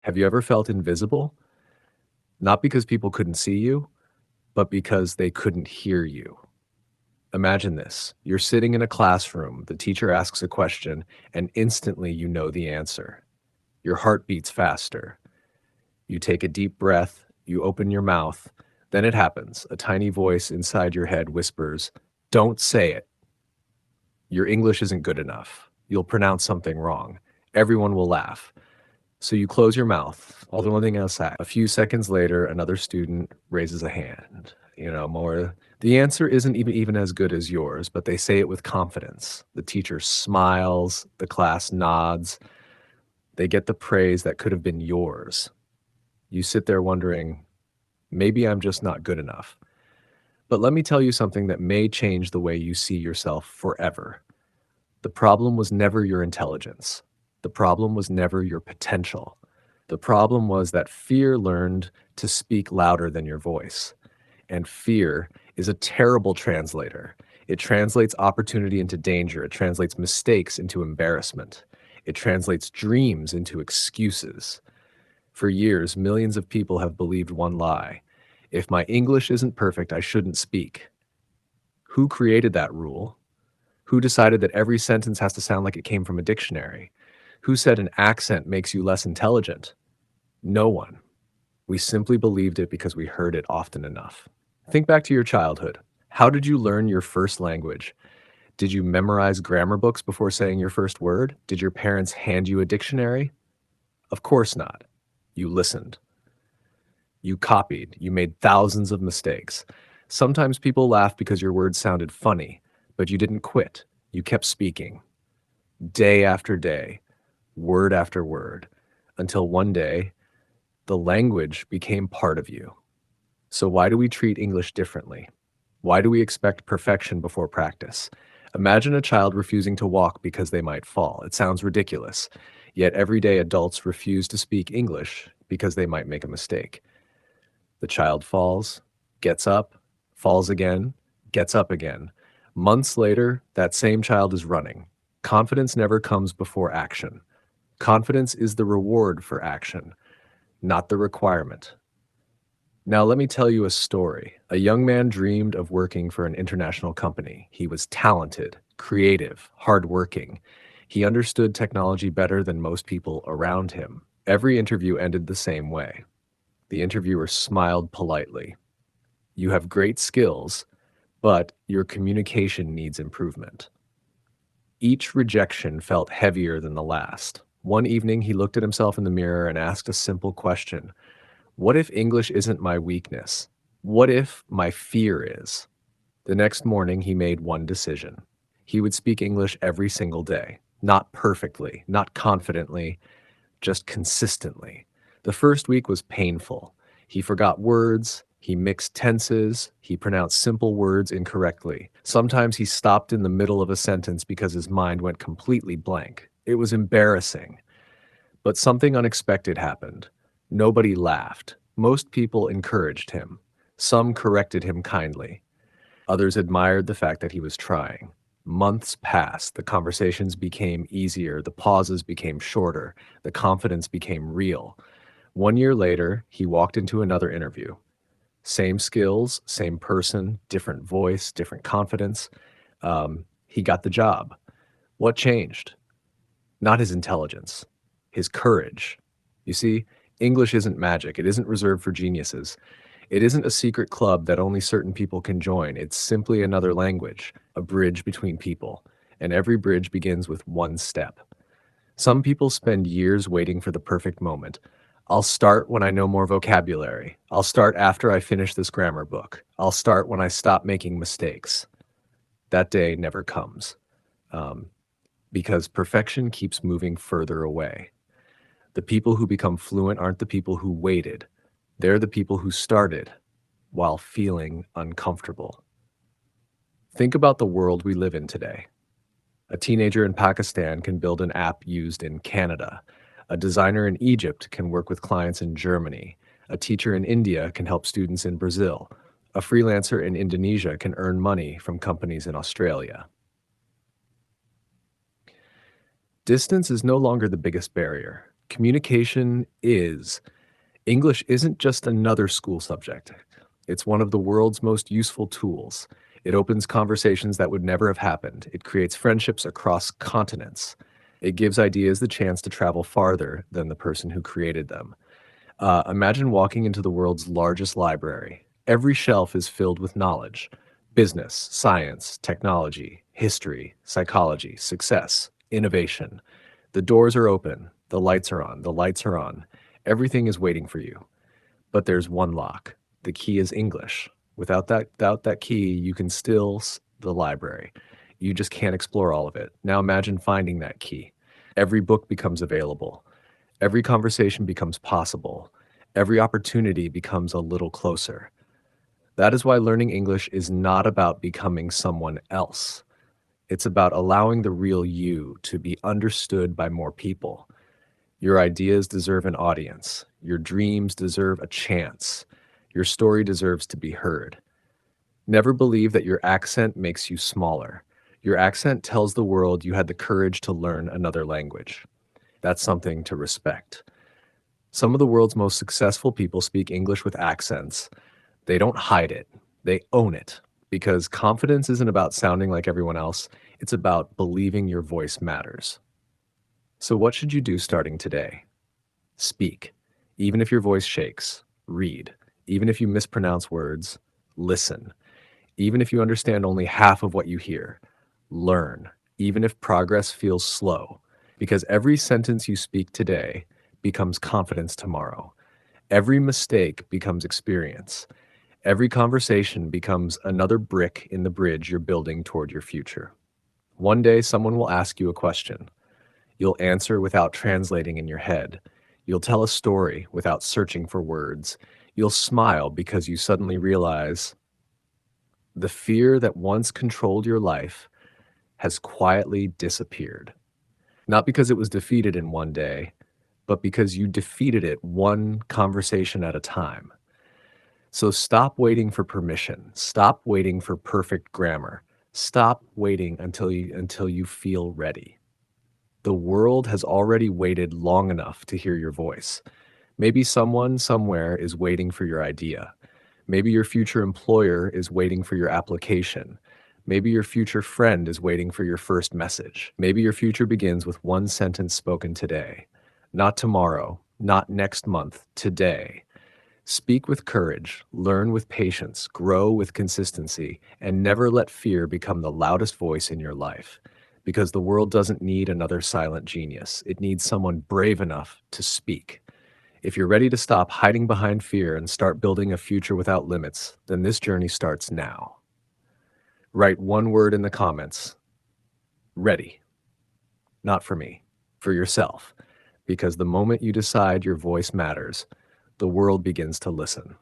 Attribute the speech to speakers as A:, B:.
A: Have you ever felt invisible? Not because people couldn't see you, but because they couldn't hear you. Imagine this. You're sitting in a classroom, the teacher asks a question, and instantly you know the answer. Your heart beats faster. You take a deep breath, you open your mouth, then it happens. A tiny voice inside your head whispers, "Don't say it. Your English isn't good enough. You'll pronounce something wrong. Everyone will laugh." So you close your mouth, all the one thing outside. A few seconds later, another student raises a hand. More. The answer isn't even as good as yours, but they say it with confidence. The teacher smiles, the class nods. They get the praise that could have been yours. You sit there wondering, maybe I'm just not good enough. But let me tell you something that may change the way you see yourself forever. The problem was never your intelligence. The problem was never your potential. The problem was that fear learned to speak louder than your voice. And fear is a terrible translator. It translates opportunity into danger. It translates mistakes into embarrassment. It translates dreams into excuses. For years, millions of people have believed one lie. If my English isn't perfect, I shouldn't speak. Who created that rule? Who decided that every sentence has to sound like it came from a dictionary? Who said an accent makes you less intelligent? No one. We simply believed it because we heard it often enough. Think back to your childhood. How did you learn your first language? Did you memorize grammar books before saying your first word? Did your parents hand you a dictionary? Of course not. You listened. You copied. You made thousands of mistakes. Sometimes people laugh because your words sounded funny, but you didn't quit. You kept speaking. Day after day, word after word, until one day, the language became part of you. So why do we treat English differently? Why do we expect perfection before practice? Imagine a child refusing to walk because they might fall. It sounds ridiculous. Yet everyday adults refuse to speak English because they might make a mistake. The child falls, gets up, falls again, gets up again. Months later, that same child is running. Confidence never comes before action. Confidence is the reward for action, not the requirement. Now, let me tell you a story. A young man dreamed of working for an international company. He was talented, creative, hardworking. He understood technology better than most people around him. Every interview ended the same way. The interviewer smiled politely. "You have great skills, but your communication needs improvement." Each rejection felt heavier than the last. One evening, he looked at himself in the mirror and asked a simple question. What if English isn't my weakness? What if my fear is? The next morning, he made one decision. He would speak English every single day. Not perfectly, not confidently, just consistently. The first week was painful. He forgot words, he mixed tenses, he pronounced simple words incorrectly. Sometimes he stopped in the middle of a sentence because his mind went completely blank. It was embarrassing. But something unexpected happened. Nobody laughed. Most people encouraged him. Some corrected him kindly. Others admired the fact that he was trying. Months passed. The conversations became easier. The pauses became shorter. The confidence became real. 1 year later, he walked into another interview. Same skills, same person, different voice, different confidence. He got the job. What changed? Not his intelligence, his courage. You see, English isn't magic. It isn't reserved for geniuses. It isn't a secret club that only certain people can join. It's simply another language, a bridge between people. And every bridge begins with one step. Some people spend years waiting for the perfect moment. I'll start when I know more vocabulary. I'll start after I finish this grammar book. I'll start when I stop making mistakes. That day never comes. Because perfection keeps moving further away. The people who become fluent aren't the people who waited. They're the people who started while feeling uncomfortable. Think about the world we live in today. A teenager in Pakistan can build an app used in Canada. A designer in Egypt can work with clients in Germany. A teacher in India can help students in Brazil. A freelancer in Indonesia can earn money from companies in Australia. Distance is no longer the biggest barrier. Communication is. English isn't just another school subject. It's one of the world's most useful tools. It opens conversations that would never have happened. It creates friendships across continents. It gives ideas the chance to travel farther than the person who created them. Imagine walking into the world's largest library. Every shelf is filled with knowledge: business, science, technology, history, psychology, success, innovation. The doors are open, the lights are on, the lights are on. Everything is waiting for you. But there's one lock. The key is English. Without that key, you can still the library. You just can't explore all of it. Now imagine finding that key. Every book becomes available. Every conversation becomes possible. Every opportunity becomes a little closer. That is why learning English is not about becoming someone else. It's about allowing the real you to be understood by more people. Your ideas deserve an audience. Your dreams deserve a chance. Your story deserves to be heard. Never believe that your accent makes you smaller. Your accent tells the world you had the courage to learn another language. That's something to respect. Some of the world's most successful people speak English with accents. They don't hide it, they own it. Because confidence isn't about sounding like everyone else, it's about believing your voice matters. So, what should you do starting today? Speak. Even if your voice shakes, read. Even if you mispronounce words, listen. Even if you understand only half of what you hear, learn. Even if progress feels slow, because every sentence you speak today becomes confidence tomorrow. Every mistake becomes experience. Every conversation becomes another brick in the bridge you're building toward your future. One day, someone will ask you a question. You'll answer without translating in your head. You'll tell a story without searching for words. You'll smile because you suddenly realize the fear that once controlled your life has quietly disappeared. Not because it was defeated in one day, but because you defeated it one conversation at a time. So stop waiting for permission. Stop waiting for perfect grammar. Stop waiting until you feel ready. The world has already waited long enough to hear your voice. Maybe someone somewhere is waiting for your idea. Maybe your future employer is waiting for your application. Maybe your future friend is waiting for your first message. Maybe your future begins with one sentence spoken today. Not tomorrow, not next month, today. Speak with courage, learn with patience, grow with consistency, and never let fear become the loudest voice in your life. Because the world doesn't need another silent genius. It needs someone brave enough to speak. If you're ready to stop hiding behind fear and start building a future without limits, then this journey starts now. Write one word in the comments. Ready. Not for me, for yourself. Because the moment you decide your voice matters, the world begins to listen.